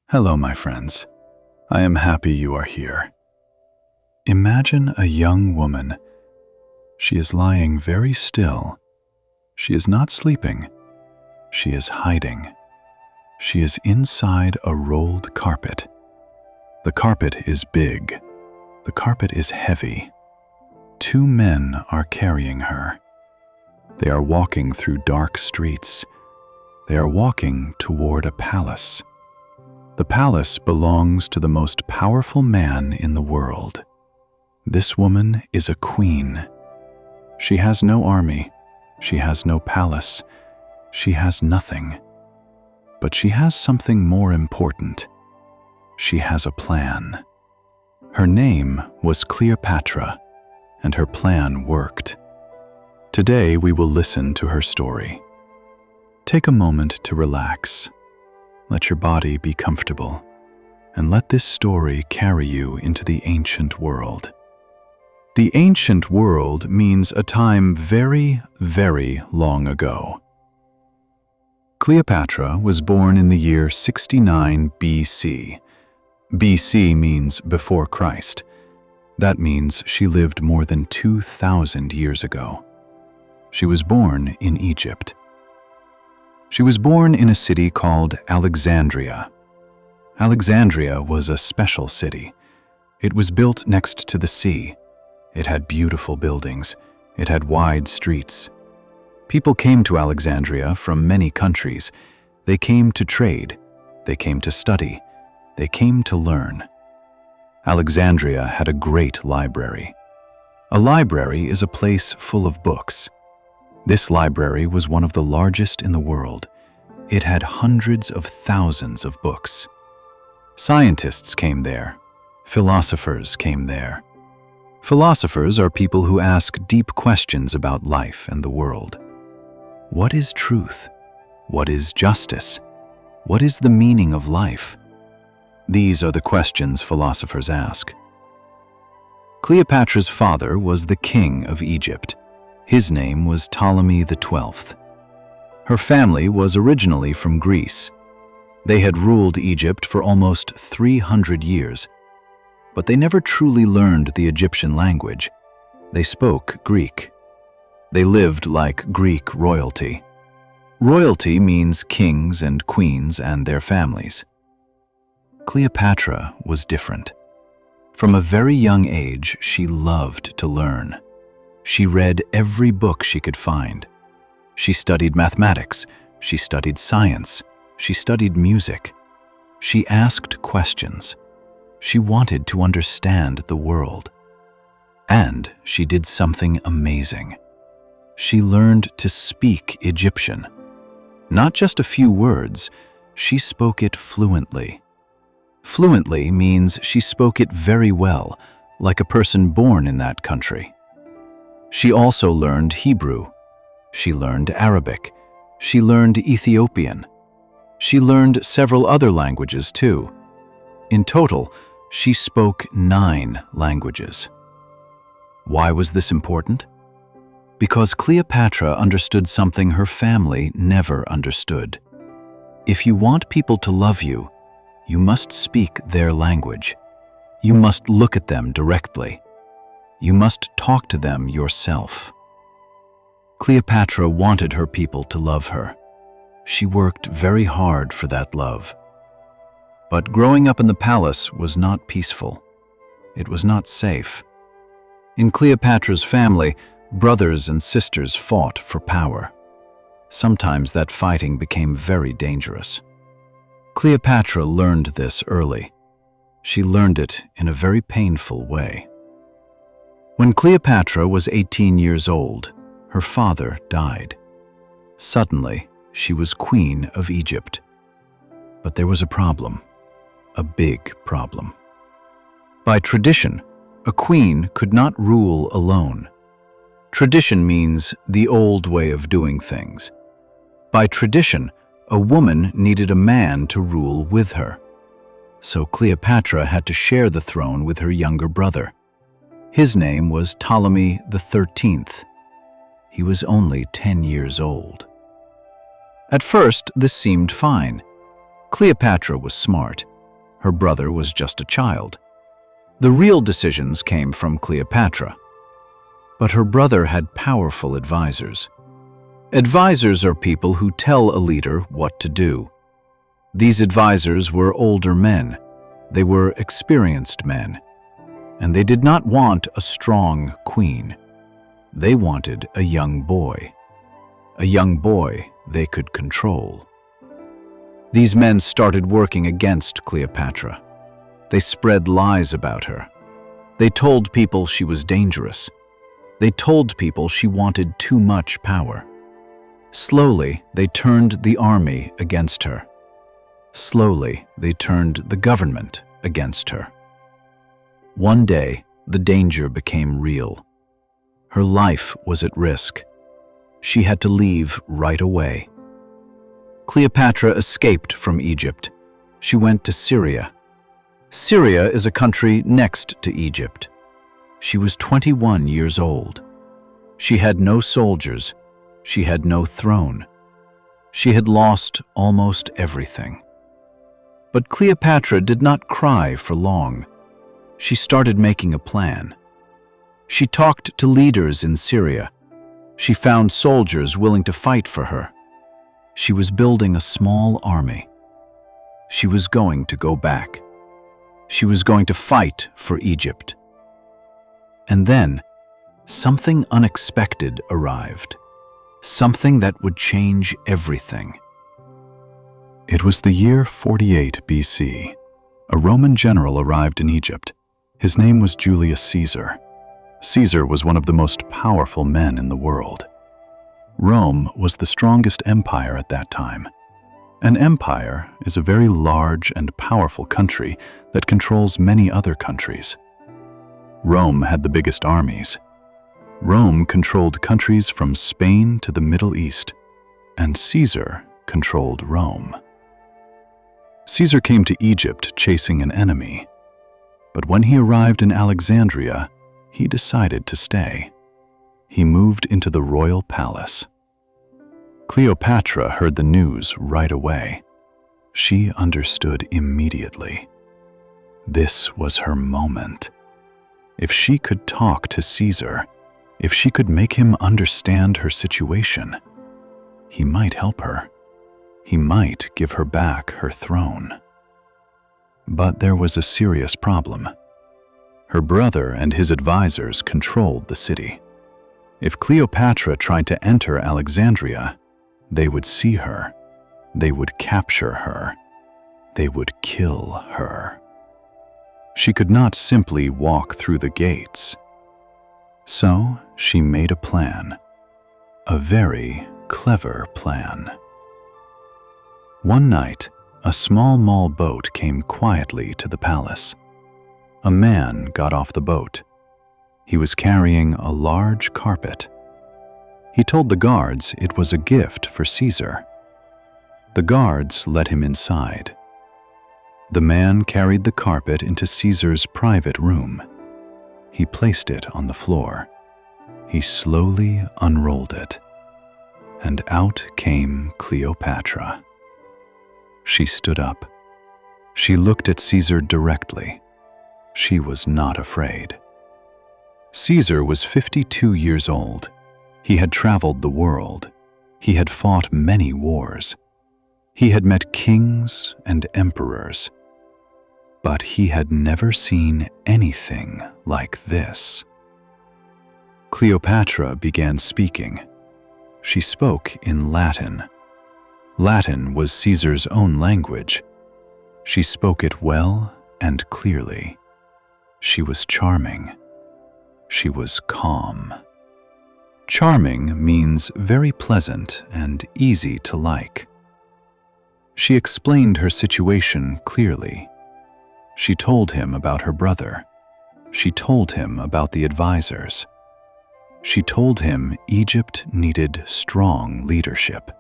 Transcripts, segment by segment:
Hello, my friends. I am happy you are here. Imagine a young woman. She is lying very still. She is not sleeping. She is hiding. She is inside a rolled carpet. The carpet is big. The carpet is heavy. Two men are carrying her. They are walking through dark streets. They are walking toward a palace. The palace belongs to the most powerful man in the world. This woman is a queen. She has no army. She has no palace. She has nothing. But she has something more important. She has a plan. Her name was Cleopatra, and her plan worked. Today we will listen to her story. Take a moment to relax. Let your body be comfortable, and let this story carry you into the ancient world. The ancient world means a time very, very long ago. Cleopatra was born in the year 69 BC. BC means before Christ. That means she lived more than 2,000 years ago. She was born in Egypt. She was born in a city called Alexandria. Alexandria was a special city. It was built next to the sea. It had beautiful buildings. It had wide streets. People came to Alexandria from many countries. They came to trade. They came to study. They came to learn. Alexandria had a great library. A library is a place full of books. This library was one of the largest in the world. It had hundreds of thousands of books. Scientists came there. Philosophers came there. Philosophers are people who ask deep questions about life and the world. What is truth? What is justice? What is the meaning of life? These are the questions philosophers ask. Cleopatra's father was the king of Egypt. His name was Ptolemy XII. Her family was originally from Greece. They had ruled Egypt for almost 300 years, but they never truly learned the Egyptian language. They spoke Greek. They lived like Greek royalty. Royalty means kings and queens and their families. Cleopatra was different. From a very young age, she loved to learn. She read every book she could find. She studied mathematics. She studied science. She studied music. She asked questions. She wanted to understand the world. And she did something amazing. She learned to speak Egyptian. Not just a few words, she spoke it fluently. Fluently means she spoke it very well, like a person born in that country. She also learned Hebrew. She learned Arabic. She learned Ethiopian. She learned several other languages too. In total, she spoke 9 languages. Why was this important? Because Cleopatra understood something her family never understood. If you want people to love you, you must speak their language. You must look at them directly. You must talk to them yourself. Cleopatra wanted her people to love her. She worked very hard for that love. But growing up in the palace was not peaceful. It was not safe. In Cleopatra's family, brothers and sisters fought for power. Sometimes that fighting became very dangerous. Cleopatra learned this early. She learned it in a very painful way. When Cleopatra was 18 years old, her father died. Suddenly, she was queen of Egypt. But there was a problem, a big problem. By tradition, a queen could not rule alone. Tradition means the old way of doing things. By tradition, a woman needed a man to rule with her. So Cleopatra had to share the throne with her younger brother. His name was Ptolemy XIII. He was only 10 years old. At first, this seemed fine. Cleopatra was smart. Her brother was just a child. The real decisions came from Cleopatra. But her brother had powerful advisors. Advisors are people who tell a leader what to do. These advisors were older men. They were experienced men. And they did not want a strong queen. They wanted a young boy. A young boy they could control. These men started working against Cleopatra. They spread lies about her. They told people she was dangerous. They told people she wanted too much power. Slowly, they turned the army against her. Slowly, they turned the government against her. One day, the danger became real. Her life was at risk. She had to leave right away. Cleopatra escaped from Egypt. She went to Syria. Syria is a country next to Egypt. She was 21 years old. She had no soldiers. She had no throne. She had lost almost everything. But Cleopatra did not cry for long. She started making a plan. She talked to leaders in Syria. She found soldiers willing to fight for her. She was building a small army. She was going to go back. She was going to fight for Egypt. And then, something unexpected arrived. Something that would change everything. It was the year 48 BC. A Roman general arrived in Egypt. His name was Julius Caesar. Caesar was one of the most powerful men in the world. Rome was the strongest empire at that time. An empire is a very large and powerful country that controls many other countries. Rome had the biggest armies. Rome controlled countries from Spain to the Middle East, and Caesar controlled Rome. Caesar came to Egypt chasing an enemy, but when he arrived in Alexandria, he decided to stay. He moved into the royal palace. Cleopatra heard the news right away. She understood immediately. This was her moment. If she could talk to Caesar, if she could make him understand her situation, he might help her. He might give her back her throne. But there was a serious problem. Her brother and his advisors controlled the city. If Cleopatra tried to enter Alexandria, they would see her. They would capture her. They would kill her. She could not simply walk through the gates. So she made a plan. A very clever plan. One night, a small mall boat came quietly to the palace. A man got off the boat. He was carrying a large carpet. He told the guards it was a gift for Caesar. The guards let him inside. The man carried the carpet into Caesar's private room. He placed it on the floor. He slowly unrolled it, and out came Cleopatra. She stood up. She looked at Caesar directly. She was not afraid. Caesar was 52 years old. He had traveled the world. He had fought many wars. He had met kings and emperors. But he had never seen anything like this. Cleopatra began speaking. She spoke in Latin. Latin was Caesar's own language. She spoke it well and clearly. She was charming. She was calm. Charming means very pleasant and easy to like. She explained her situation clearly. She told him about her brother. She told him about the advisors. She told him Egypt needed strong leadership.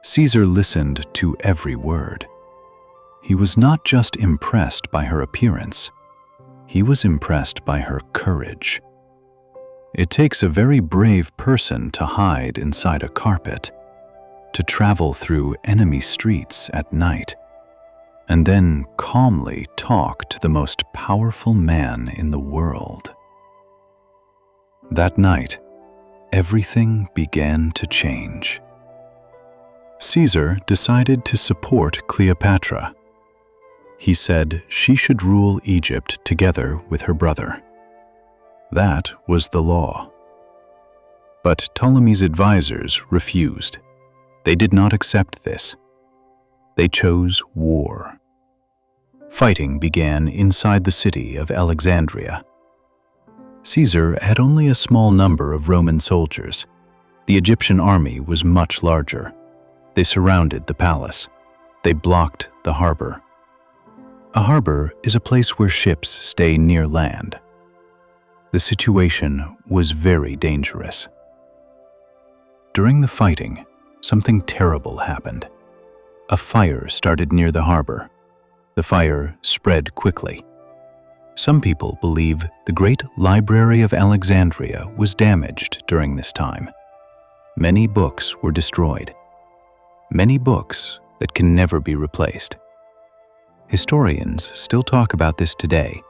Caesar listened to every word. He was not just impressed by her appearance. He was impressed by her courage. It takes a very brave person to hide inside a carpet, to travel through enemy streets at night, and then calmly talk to the most powerful man in the world. That night, everything began to change. Caesar decided to support Cleopatra. He said she should rule Egypt together with her brother. That was the law. But Ptolemy's advisors refused. They did not accept this. They chose war. Fighting began inside the city of Alexandria. Caesar had only a small number of Roman soldiers. The Egyptian army was much larger. They surrounded the palace. They blocked the harbor. A harbor is a place where ships stay near land. The situation was very dangerous. During the fighting, something terrible happened. A fire started near the harbor. The fire spread quickly. Some people believe the great Library of Alexandria was damaged during this time. Many books were destroyed. Many books that can never be replaced. Historians still talk about this today.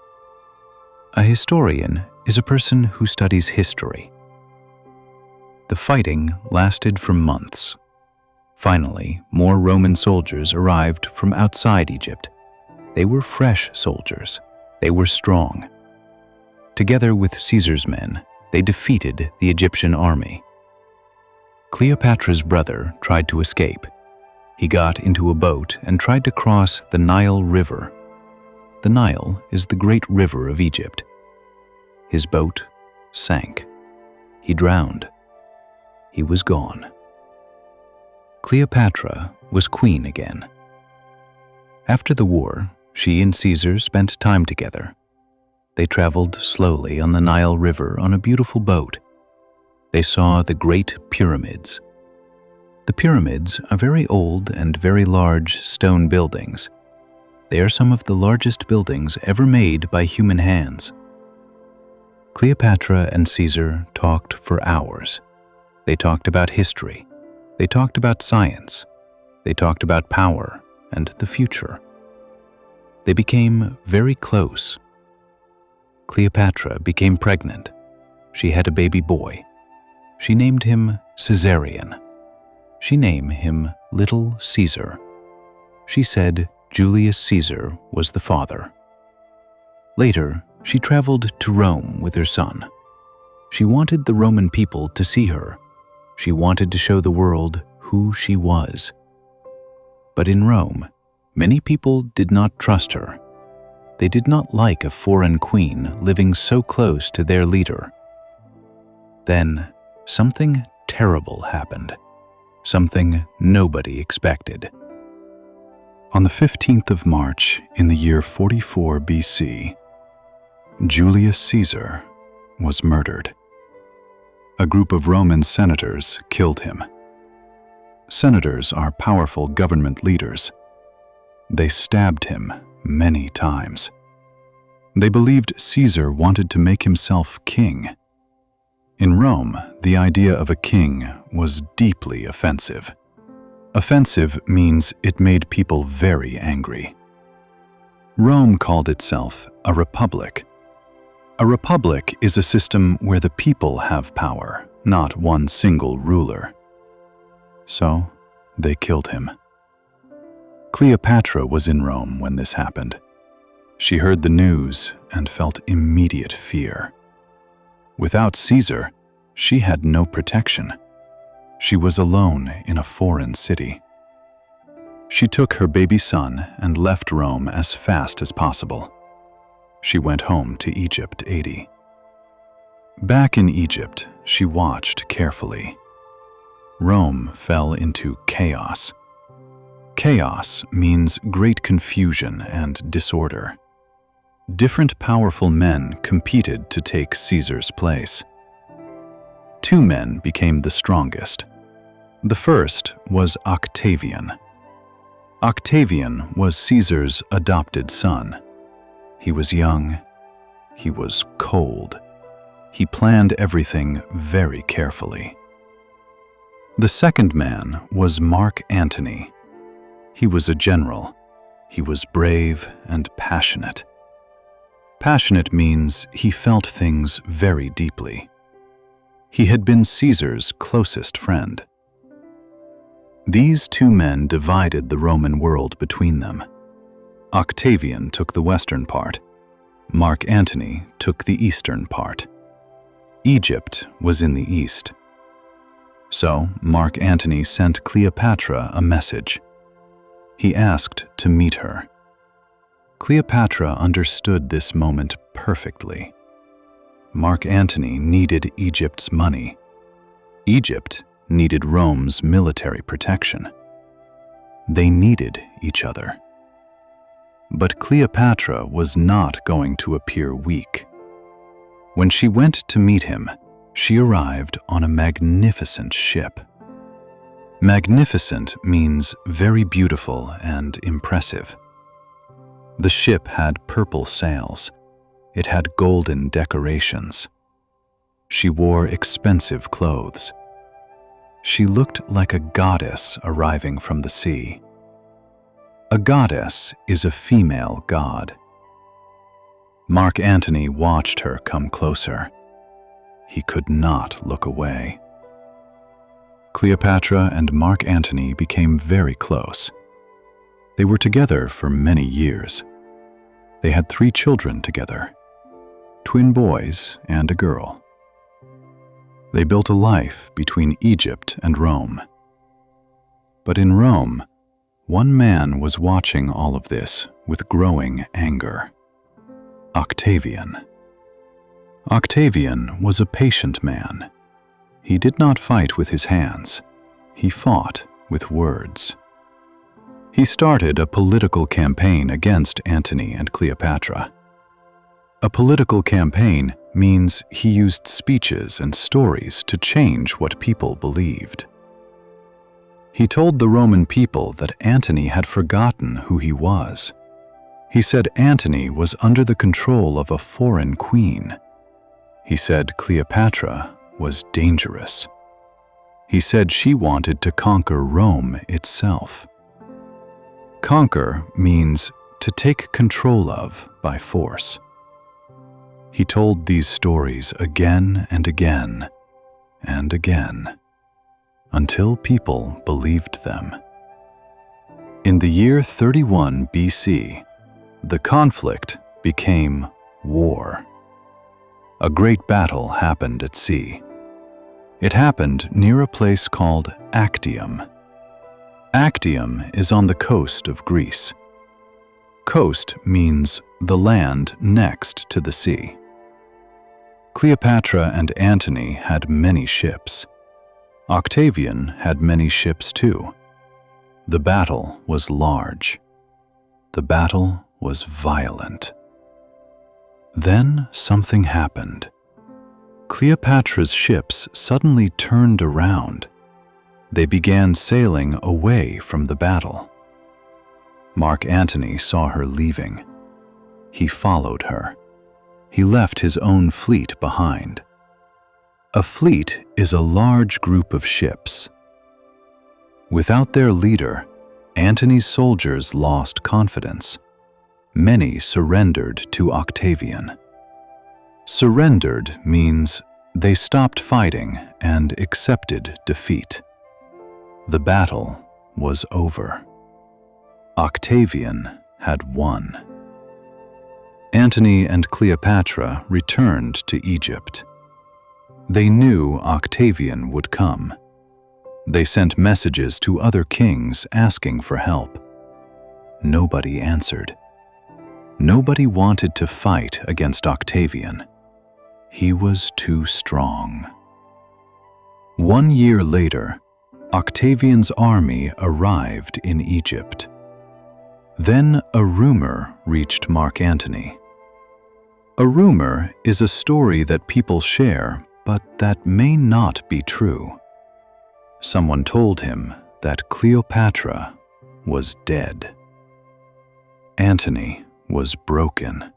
A historian is a person who studies history. The fighting lasted for months. Finally, more Roman soldiers arrived from outside Egypt. They were fresh soldiers. They were strong. Together with Caesar's men, they defeated the Egyptian army. Cleopatra's brother tried to escape. He got into a boat and tried to cross the Nile River. The Nile is the great river of Egypt. His boat sank. He drowned. He was gone. Cleopatra was queen again. After the war, she and Caesar spent time together. They traveled slowly on the Nile River on a beautiful boat. They saw the great pyramids. The pyramids are very old and very large stone buildings. They are some of the largest buildings ever made by human hands. Cleopatra and Caesar talked for hours. They talked about history. They talked about science. They talked about power and the future. They became very close. Cleopatra became pregnant. She had a baby boy. She named him Caesarion. She named him Little Caesar. She said Julius Caesar was the father. Later, she traveled to Rome with her son. She wanted the Roman people to see her. She wanted to show the world who she was. But in Rome, many people did not trust her. They did not like a foreign queen living so close to their leader. Then, something terrible happened. Something nobody expected. On the 15th of March in the year 44 BC, Julius Caesar was murdered. A group of Roman senators killed him. Senators are powerful government leaders. They stabbed him many times. They believed Caesar wanted to make himself king. In Rome, the idea of a king was deeply offensive. Offensive means it made people very angry. Rome called itself a republic. A republic is a system where the people have power, not one single ruler. So, they killed him. Cleopatra was in Rome when this happened. She heard the news and felt immediate fear. Without Caesar, she had no protection. She was alone in a foreign city. She took her baby son and left Rome as fast as possible. She went home to Egypt 80. Back in Egypt, she watched carefully. Rome fell into chaos. Chaos means great confusion and disorder. Different powerful men competed to take Caesar's place. Two men became the strongest. The first was Octavian. Octavian was Caesar's adopted son. He was young. He was cold. He planned everything very carefully. The second man was Mark Antony. He was a general. He was brave and passionate. Passionate means he felt things very deeply. He had been Caesar's closest friend. These two men divided the Roman world between them. Octavian took the western part. Mark Antony took the eastern part. Egypt was in the east. So Mark Antony sent Cleopatra a message. He asked to meet her. Cleopatra understood this moment perfectly. Mark Antony needed Egypt's money. Egypt needed Rome's military protection. They needed each other. But Cleopatra was not going to appear weak. When she went to meet him, she arrived on a magnificent ship. Magnificent means very beautiful and impressive. The ship had purple sails. It had golden decorations. She wore expensive clothes. She looked like a goddess arriving from the sea. A goddess is a female god. Mark Antony watched her come closer. He could not look away. Cleopatra and Mark Antony became very close. They were together for many years. They had 3 children together, twin boys and a girl. They built a life between Egypt and Rome. But in Rome, one man was watching all of this with growing anger. Octavian. Octavian was a patient man. He did not fight with his hands. He fought with words. He started a political campaign against Antony and Cleopatra. A political campaign means he used speeches and stories to change what people believed. He told the Roman people that Antony had forgotten who he was. He said Antony was under the control of a foreign queen. He said Cleopatra was dangerous. He said she wanted to conquer Rome itself. Conquer means to take control of by force. He told these stories again and again and again, until people believed them. In the year 31 BC, the conflict became war. A great battle happened at sea. It happened near a place called Actium. Actium is on the coast of Greece. Coast means the land next to the sea. Cleopatra and Antony had many ships. Octavian had many ships too. The battle was large. The battle was violent. Then something happened. Cleopatra's ships suddenly turned around. They began sailing away from the battle. Mark Antony saw her leaving. He followed her. He left his own fleet behind. A fleet is a large group of ships. Without their leader, Antony's soldiers lost confidence. Many surrendered to Octavian. Surrendered means they stopped fighting and accepted defeat. The battle was over. Octavian had won. Antony and Cleopatra returned to Egypt. They knew Octavian would come. They sent messages to other kings asking for help. Nobody answered. Nobody wanted to fight against Octavian. He was too strong. 1 year later, Octavian's army arrived in Egypt. Then a rumor reached Mark Antony. A rumor is a story that people share, but that may not be true. Someone told him that Cleopatra was dead. Antony was broken.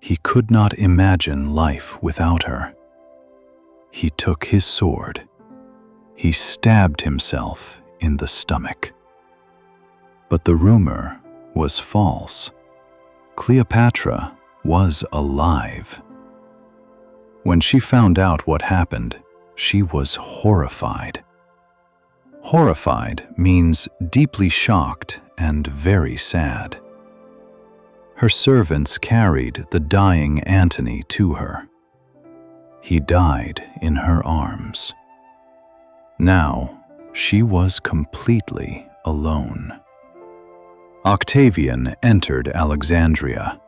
He could not imagine life without her. He took his sword. He stabbed himself in the stomach. But the rumor was false. Cleopatra was alive. When she found out what happened, she was horrified. Horrified means deeply shocked and very sad. Her servants carried the dying Antony to her. He died in her arms. Now she was completely alone. Octavian entered Alexandria.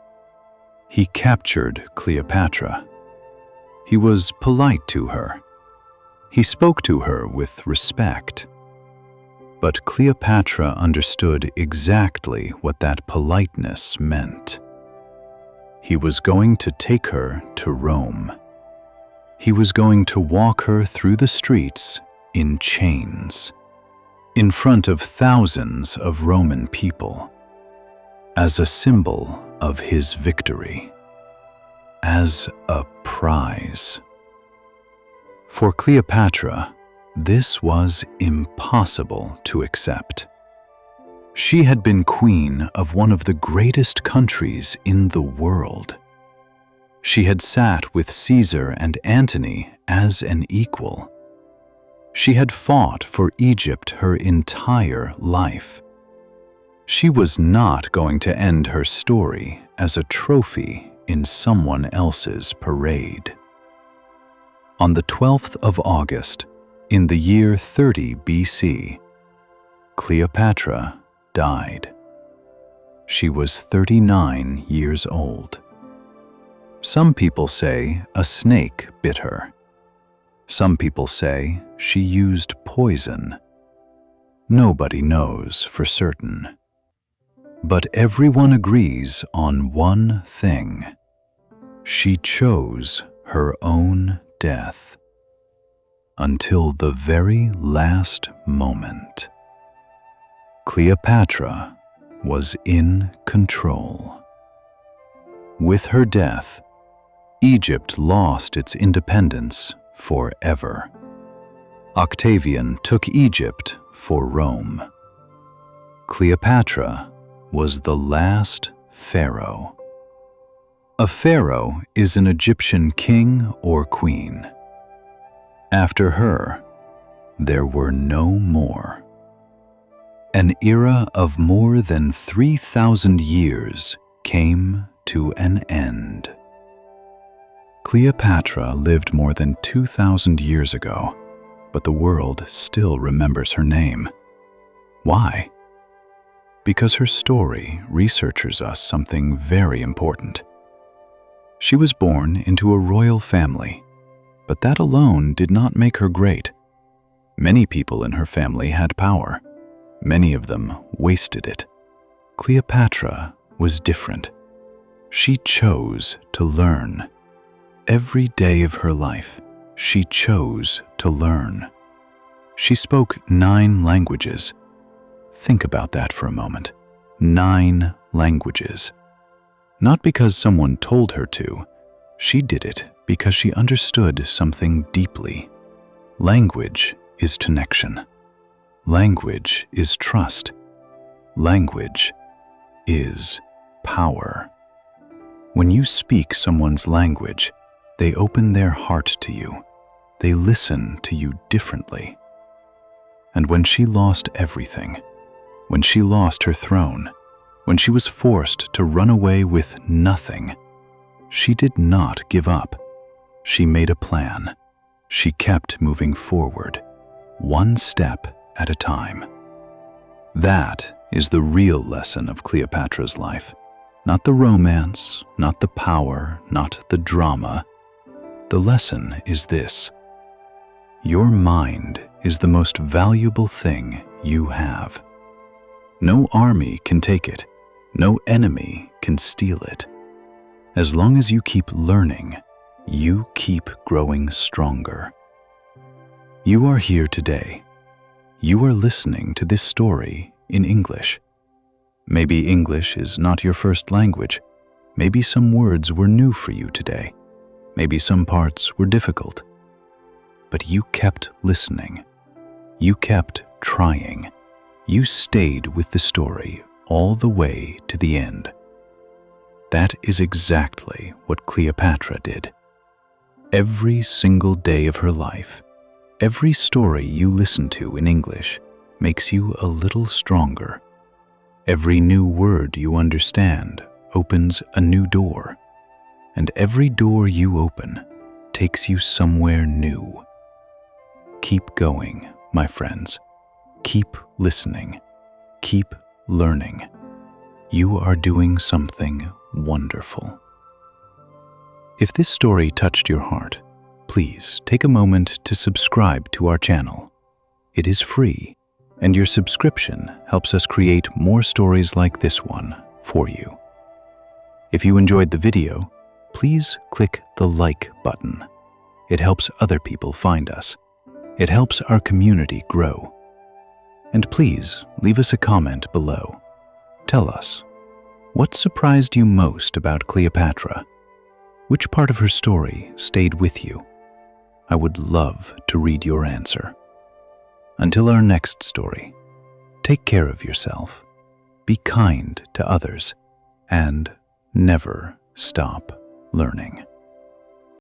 He captured Cleopatra. He was polite to her. He spoke to her with respect. But Cleopatra understood exactly what that politeness meant. He was going to take her to Rome. He was going to walk her through the streets in chains, in front of thousands of Roman people, as a symbol of his victory, as a prize. For Cleopatra, this was impossible to accept. She had been queen of one of the greatest countries in the world. She had sat with Caesar and Antony as an equal. She had fought for Egypt her entire life. She was not going to end her story as a trophy in someone else's parade. On the 12th of August, in the year 30 BC, Cleopatra died. She was 39 years old. Some people say a snake bit her. Some people say she used poison. Nobody knows for certain. But everyone agrees on one thing. She chose her own death. Until the very last moment. Cleopatra was in control. With her death, Egypt lost its independence forever. Octavian took Egypt for Rome. Cleopatra was the last pharaoh. A pharaoh is an Egyptian king or queen. After her, there were no more. An era of more than 3,000 years came to an end. Cleopatra lived more than 2,000 years ago, but the world still remembers her name. Why? Because her story researches us something very important. She was born into a royal family, but that alone did not make her great. Many people in her family had power. Many of them wasted it. Cleopatra was different. She chose to learn. Every day of her life, she chose to learn. She spoke 9 languages. Think about that for a moment. 9 languages. Not because someone told her to. She did it because she understood something deeply. Language is connection. Language is trust. Language is power. When you speak someone's language, they open their heart to you. They listen to you differently. And when she lost everything, when she lost her throne, when she was forced to run away with nothing, she did not give up. She made a plan. She kept moving forward, one step at a time. That is the real lesson of Cleopatra's life. Not the romance, not the power, not the drama. The lesson is this: your mind is the most valuable thing you have. No army can take it. No enemy can steal it. As long as you keep learning, you keep growing stronger. You are here today. You are listening to this story in English. Maybe English is not your first language. Maybe some words were new for you today. Maybe some parts were difficult. But you kept listening. You kept trying. You stayed with the story all the way to the end. That is exactly what Cleopatra did. Every single day of her life, every story you listen to in English makes you a little stronger. Every new word you understand opens a new door, and every door you open takes you somewhere new. Keep going, my friends. Keep listening. Keep learning. You are doing something wonderful. If this story touched your heart, please take a moment to subscribe to our channel. It is free, and your subscription helps us create more stories like this one for you. If you enjoyed the video, please click the like button. It helps other people find us. It helps our community grow. And please leave us a comment below. Tell us, what surprised you most about Cleopatra? Which part of her story stayed with you? I would love to read your answer. Until our next story, take care of yourself, be kind to others, and never stop learning.